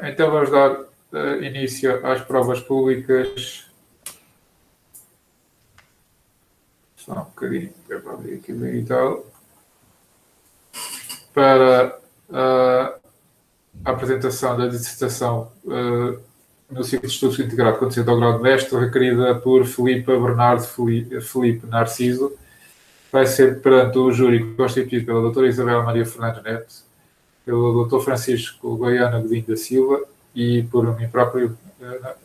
Então vamos dar início às provas públicas. Só um bocadinho, para abrir aqui o edital. Para a apresentação da dissertação no ciclo de estudos integrado conduzido ao grau de mestre, requerida por Filipa Bernardo Filipe Narciso, vai ser perante o júri constituído pela doutora Isabel Maria Fernandes Neto, pelo doutor Francisco Goiana Godinho da Silva e por mim próprio,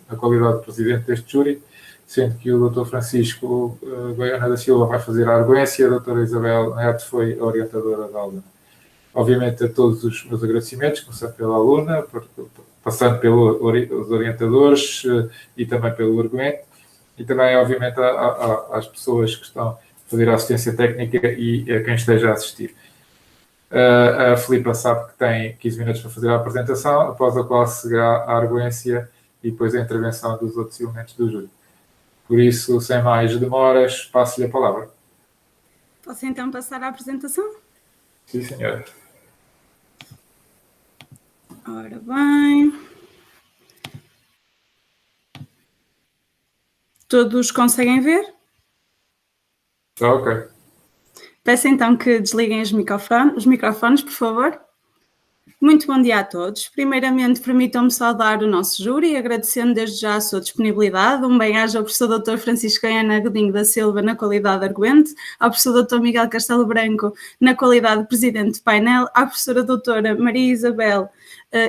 na qualidade de presidente deste júri, sendo que o doutor Francisco Goiana da Silva vai fazer a arguência, a doutora Isabel Neto foi a orientadora da aula. Obviamente a todos os meus agradecimentos, começando pela aluna, passando pelos orientadores e também pelo argumento, e também, obviamente, às pessoas que estão a fazer a assistência técnica e a quem esteja a assistir. A Filipa sabe que tem 15 minutos para fazer a apresentação, após a qual seguirá a arguência e depois a intervenção dos outros elementos do júri. Por isso, sem mais demoras, passo-lhe a palavra. Posso então passar à apresentação? Sim, senhora. Ora bem. Todos conseguem ver? Ok. Peço então que desliguem os microfones, por favor. Muito bom dia a todos. Primeiramente, permitam-me saudar o nosso júri, agradecendo desde já a sua disponibilidade. Um bem-aja ao professor Dr. Francisco Goiana Godinho da Silva na qualidade de arguente, ao professor Dr. Miguel Castelo Branco na qualidade de presidente de painel, à professora doutora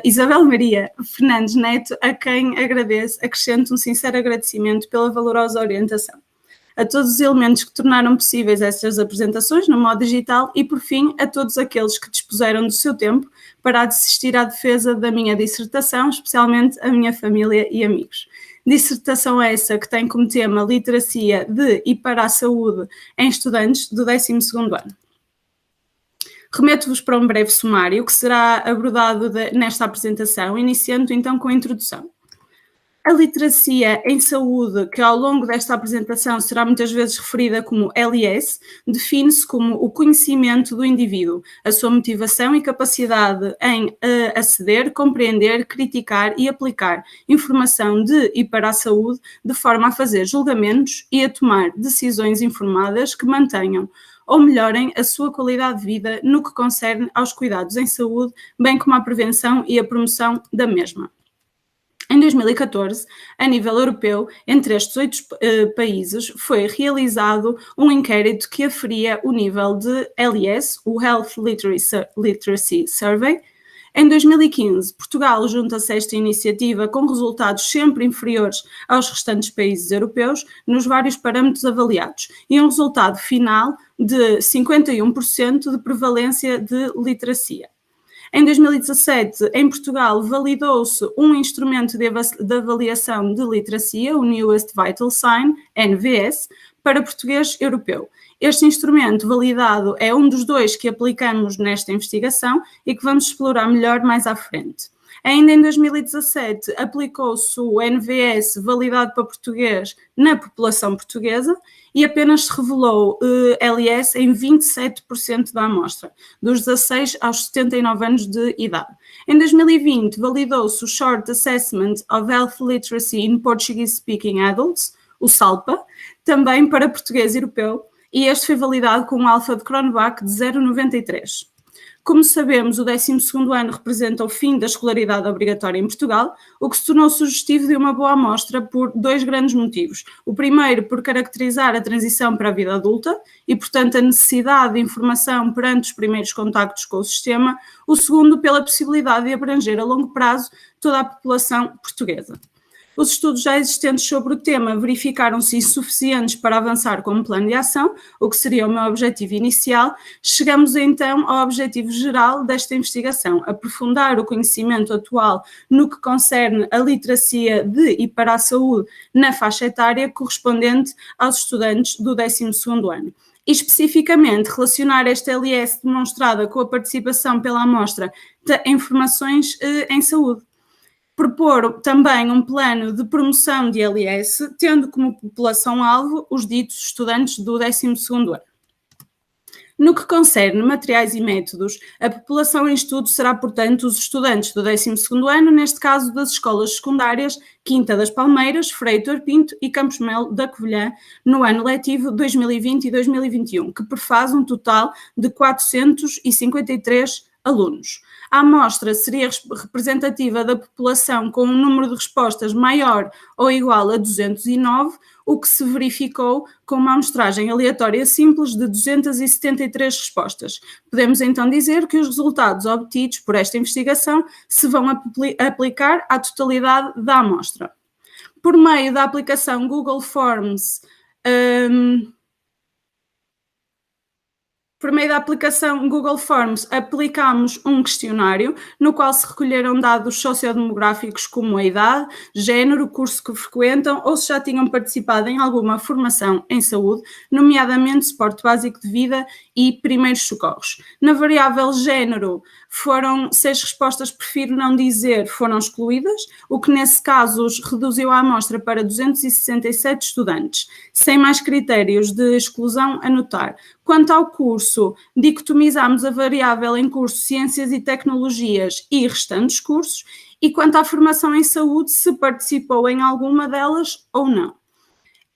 Isabel Maria Fernandes Neto, a quem acrescento um sincero agradecimento pela valorosa orientação. A todos os elementos que tornaram possíveis estas apresentações no modo digital e, por fim, a todos aqueles que dispuseram do seu tempo para assistir à defesa da minha dissertação, especialmente a minha família e amigos. Dissertação essa que tem como tema literacia de e para a saúde em estudantes do 12º ano. Remeto-vos para um breve sumário que será abordado nesta apresentação, iniciando então com a introdução. A literacia em saúde, que ao longo desta apresentação será muitas vezes referida como LS, define-se como o conhecimento do indivíduo, a sua motivação e capacidade em aceder, compreender, criticar e aplicar informação de e para a saúde, de forma a fazer julgamentos e a tomar decisões informadas que mantenham ou melhorem a sua qualidade de vida no que concerne aos cuidados em saúde, bem como à prevenção e à promoção da mesma. Em 2014, a nível europeu, entre estes 8 países, foi realizado um inquérito que aferia o nível de LS, o Health Literacy Survey. Em 2015, Portugal junta-se a esta iniciativa com resultados sempre inferiores aos restantes países europeus nos vários parâmetros avaliados e um resultado final de 51% de prevalência de literacia. Em 2017, em Portugal, validou-se um instrumento de avaliação de literacia, o Newest Vital Sign, NVS, para português europeu. Este instrumento validado é um dos 2 que aplicamos nesta investigação e que vamos explorar melhor mais à frente. Ainda em 2017, aplicou-se o NVS validado para português na população portuguesa e apenas se revelou LS em 27% da amostra, dos 16 aos 79 anos de idade. Em 2020, validou-se o Short Assessment of Health Literacy in Portuguese Speaking Adults, o SALPA, também para português europeu, e este foi validado com um alfa de Cronbach de 0,93. Como sabemos, o 12º ano representa o fim da escolaridade obrigatória em Portugal, o que se tornou sugestivo de uma boa amostra por 2 grandes motivos. O primeiro, por caracterizar a transição para a vida adulta e, portanto, a necessidade de informação perante os primeiros contactos com o sistema. O segundo, pela possibilidade de abranger a longo prazo toda a população portuguesa. Os estudos já existentes sobre o tema verificaram-se insuficientes para avançar com um plano de ação, o que seria o meu objetivo inicial. Chegamos então ao objetivo geral desta investigação, aprofundar o conhecimento atual no que concerne a literacia de e para a saúde na faixa etária correspondente aos estudantes do 12º ano. E especificamente relacionar esta LS demonstrada com a participação pela amostra de informações em saúde. Propor também um plano de promoção de LS, tendo como população-alvo os ditos estudantes do 12º ano. No que concerne materiais e métodos, a população em estudo será, portanto, os estudantes do 12º ano, neste caso das escolas secundárias Quinta das Palmeiras, Frei Heitor Pinto e Campos Melo da Covilhã, no ano letivo 2020 e 2021, que prefaz um total de 453 alunos. A amostra seria representativa da população com um número de respostas maior ou igual a 209, o que se verificou com uma amostragem aleatória simples de 273 respostas. Podemos então dizer que os resultados obtidos por esta investigação se vão aplicar à totalidade da amostra. Por meio da aplicação Google Forms, aplicámos um questionário no qual se recolheram dados sociodemográficos como a idade, género, curso que frequentam ou se já tinham participado em alguma formação em saúde, nomeadamente suporte básico de vida e primeiros socorros. Na variável género, foram 6 respostas, prefiro não dizer, foram excluídas, o que nesse caso os reduziu a amostra para 267 estudantes, sem mais critérios de exclusão a notar. Quanto ao curso, dicotomizámos a variável em curso Ciências e Tecnologias e restantes cursos, e quanto à formação em saúde, se participou em alguma delas ou não.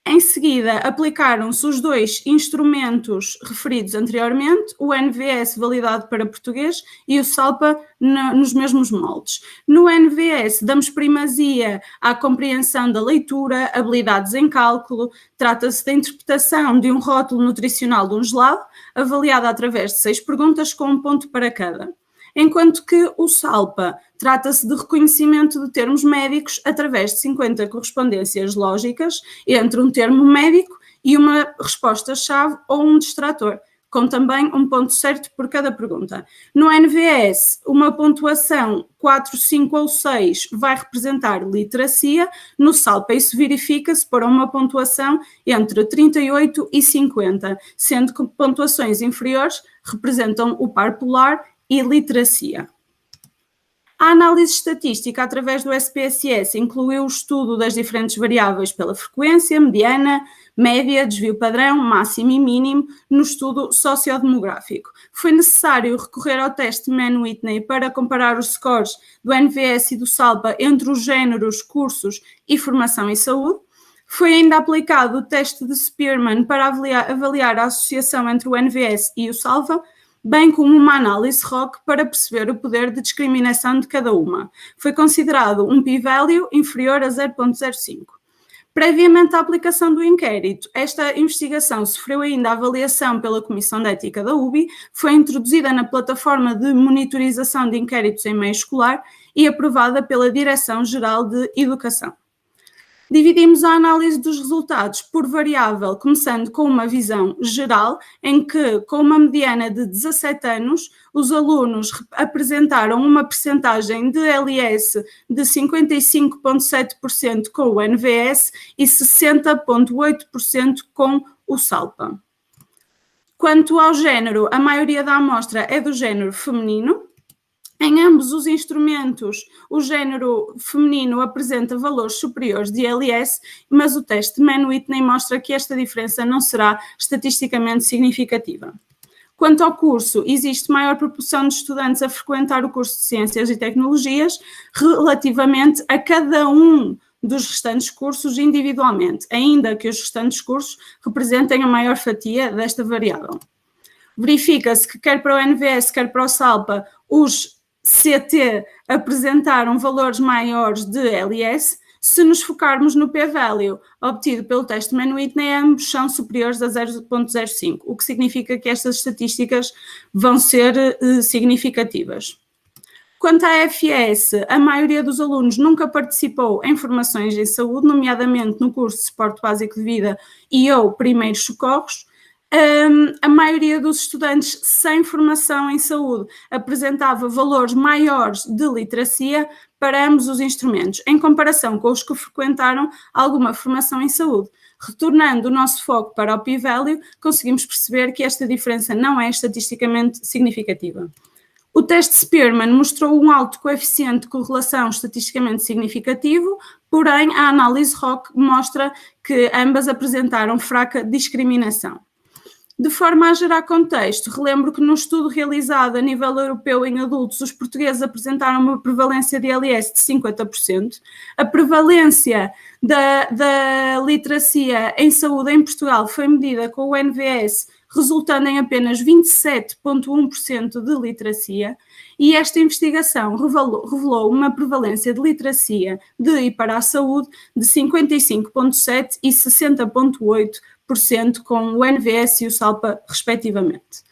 Em seguida, aplicaram-se os 2 instrumentos referidos anteriormente, o NVS validado para português e o SALPA nos mesmos moldes. No NVS, damos primazia à compreensão da leitura, habilidades em cálculo, trata-se da interpretação de um rótulo nutricional de um gelado, avaliada através de 6 perguntas com 1 ponto para cada. Enquanto que o SALPA trata-se de reconhecimento de termos médicos através de 50 correspondências lógicas entre um termo médico e uma resposta-chave ou um distrator, com também 1 ponto certo por cada pergunta. No NVS, uma pontuação 4, 5 ou 6 vai representar literacia, no SALPA isso verifica-se para uma pontuação entre 38 e 50, sendo que pontuações inferiores representam o par polar e literacia. A análise estatística através do SPSS incluiu o estudo das diferentes variáveis pela frequência, mediana, média, desvio padrão, máximo e mínimo no estudo sociodemográfico. Foi necessário recorrer ao teste Mann-Whitney para comparar os scores do NVS e do SALPA entre os géneros, cursos e formação em saúde. Foi ainda aplicado o teste de Spearman para avaliar a associação entre o NVS e o SALPA, bem como uma análise ROC para perceber o poder de discriminação de cada uma. Foi considerado um p-value inferior a 0,05. Previamente à aplicação do inquérito, esta investigação sofreu ainda avaliação pela Comissão de Ética da UBI, foi introduzida na plataforma de monitorização de inquéritos em meio escolar e aprovada pela Direção-Geral de Educação. Dividimos a análise dos resultados por variável, começando com uma visão geral, em que, com uma mediana de 17 anos, os alunos apresentaram uma percentagem de LS de 55,7% com o NVS e 60,8% com o SALPA. Quanto ao género, a maioria da amostra é do género feminino. Em ambos os instrumentos, o género feminino apresenta valores superiores de LS, mas o teste Mann-Whitney mostra que esta diferença não será estatisticamente significativa. Quanto ao curso, existe maior proporção de estudantes a frequentar o curso de Ciências e Tecnologias relativamente a cada um dos restantes cursos individualmente, ainda que os restantes cursos representem a maior fatia desta variável. Verifica-se que quer para o NVS, quer para o SALPA, os CT apresentaram valores maiores de LS. Se nos focarmos no p-value obtido pelo teste Mann-Whitney, ambos são superiores a 0,05, o que significa que estas estatísticas vão ser significativas. Quanto à FS, a maioria dos alunos nunca participou em formações em saúde, nomeadamente no curso de suporte básico de vida e ou primeiros socorros. A maioria dos estudantes sem formação em saúde apresentava valores maiores de literacia para ambos os instrumentos, em comparação com os que frequentaram alguma formação em saúde. Retornando o nosso foco para o p-value, conseguimos perceber que esta diferença não é estatisticamente significativa. O teste Spearman mostrou um alto coeficiente de correlação estatisticamente significativo, porém a análise ROC mostra que ambas apresentaram fraca discriminação. De forma a gerar contexto, relembro que no estudo realizado a nível europeu em adultos, os portugueses apresentaram uma prevalência de ALS de 50%. A prevalência da literacia em saúde em Portugal foi medida com o NVS, resultando em apenas 27,1% de literacia, e esta investigação revelou uma prevalência de literacia de e para a saúde de 55,7% e 60,8% com o NVS e o SALPA, respectivamente.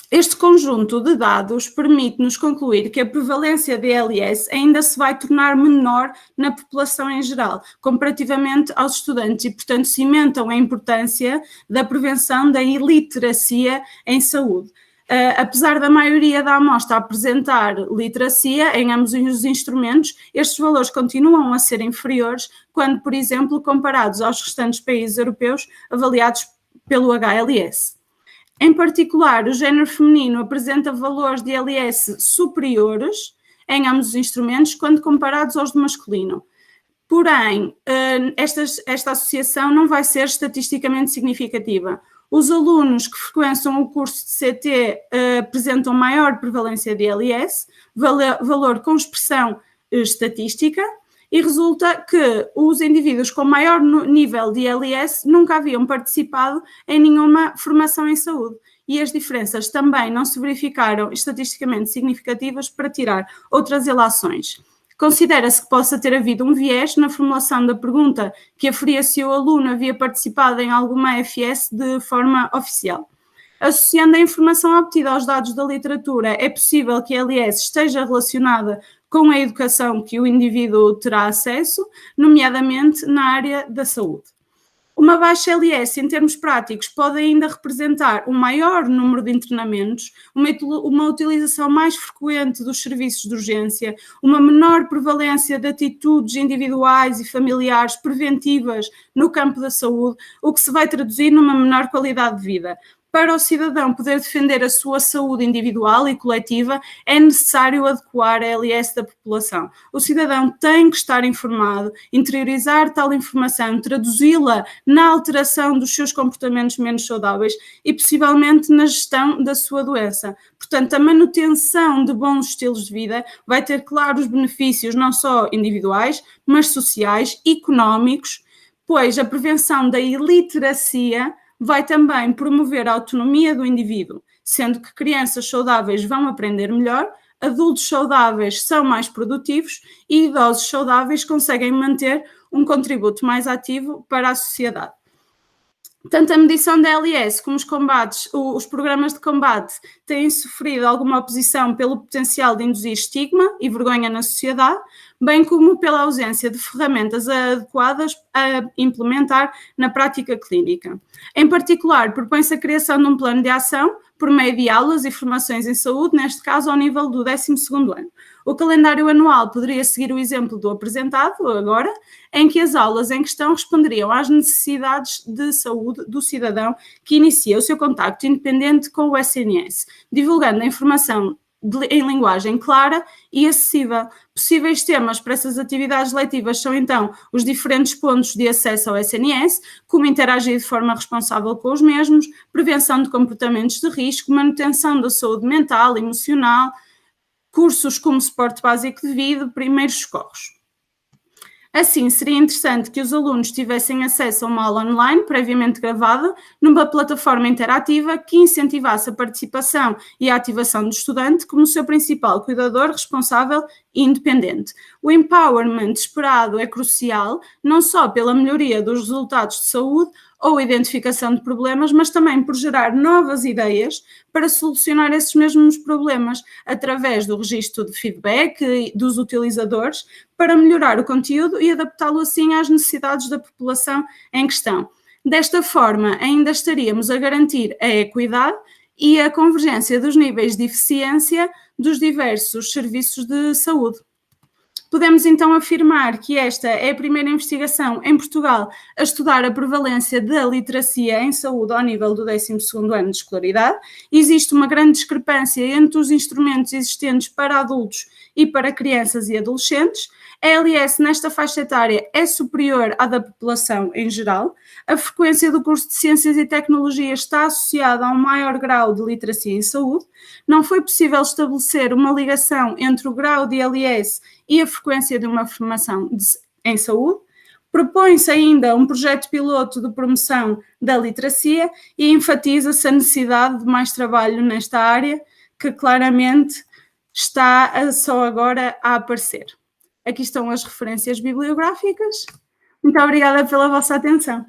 Este conjunto de dados permite-nos concluir que a prevalência de ALS ainda se vai tornar menor na população em geral, comparativamente aos estudantes, e, portanto, cimentam a importância da prevenção da iliteracia em saúde. Apesar da maioria da amostra apresentar literacia em ambos os instrumentos, estes valores continuam a ser inferiores quando, por exemplo, comparados aos restantes países europeus avaliados pelo HLS. Em particular, o género feminino apresenta valores de ALS superiores em ambos os instrumentos quando comparados aos do masculino. Porém, esta associação não vai ser estatisticamente significativa. Os alunos que frequentam o curso de CT apresentam maior prevalência de ALS, valor com expressão estatística, e resulta que os indivíduos com maior nível de ALS nunca haviam participado em nenhuma formação em saúde, e as diferenças também não se verificaram estatisticamente significativas para tirar outras ilações. Considera-se que possa ter havido um viés na formulação da pergunta que aferia se o aluno havia participado em alguma FS de forma oficial. Associando a informação obtida aos dados da literatura, é possível que a ALS esteja relacionada com a educação que o indivíduo terá acesso, nomeadamente na área da saúde. Uma baixa ALS, em termos práticos, pode ainda representar um maior número de internamentos, uma utilização mais frequente dos serviços de urgência, uma menor prevalência de atitudes individuais e familiares preventivas no campo da saúde, o que se vai traduzir numa menor qualidade de vida. Para o cidadão poder defender a sua saúde individual e coletiva, é necessário adequar a ALS da população. O cidadão tem que estar informado, interiorizar tal informação, traduzi-la na alteração dos seus comportamentos menos saudáveis e, possivelmente, na gestão da sua doença. Portanto, a manutenção de bons estilos de vida vai ter claros benefícios, não só individuais, mas sociais, económicos, pois a prevenção da iliteracia vai também promover a autonomia do indivíduo, sendo que crianças saudáveis vão aprender melhor, adultos saudáveis são mais produtivos e idosos saudáveis conseguem manter um contributo mais ativo para a sociedade. Tanto a medição da ALS como os programas de combate têm sofrido alguma oposição pelo potencial de induzir estigma e vergonha na sociedade, bem como pela ausência de ferramentas adequadas a implementar na prática clínica. Em particular, propõe-se a criação de um plano de ação por meio de aulas e formações em saúde, neste caso ao nível do 12º ano. O calendário anual poderia seguir o exemplo do apresentado agora, em que as aulas em questão responderiam às necessidades de saúde do cidadão que inicia o seu contacto independente com o SNS, divulgando a informação em linguagem clara e acessível. Possíveis temas para essas atividades letivas são, então, os diferentes pontos de acesso ao SNS, como interagir de forma responsável com os mesmos, prevenção de comportamentos de risco, manutenção da saúde mental e emocional, cursos como suporte básico de vida, primeiros socorros. Assim, seria interessante que os alunos tivessem acesso a uma aula online, previamente gravada, numa plataforma interativa que incentivasse a participação e a ativação do estudante como seu principal cuidador, responsável e independente. O empowerment esperado é crucial, não só pela melhoria dos resultados de saúde ou identificação de problemas, mas também por gerar novas ideias para solucionar esses mesmos problemas através do registro de feedback dos utilizadores para melhorar o conteúdo e adaptá-lo assim às necessidades da população em questão. Desta forma, ainda estaríamos a garantir a equidade e a convergência dos níveis de eficiência dos diversos serviços de saúde. Podemos então afirmar que esta é a primeira investigação em Portugal a estudar a prevalência da literacia em saúde ao nível do 12º ano de escolaridade. Existe uma grande discrepância entre os instrumentos existentes para adultos e para crianças e adolescentes. A LS nesta faixa etária é superior à da população em geral. A frequência do curso de Ciências e Tecnologia está associada a um maior grau de literacia em saúde. Não foi possível estabelecer uma ligação entre o grau de LS e a frequência de uma formação em saúde. Propõe-se ainda um projeto piloto de promoção da literacia e enfatiza-se a necessidade de mais trabalho nesta área, que claramente está só agora a aparecer. Aqui estão as referências bibliográficas. Muito obrigada pela vossa atenção.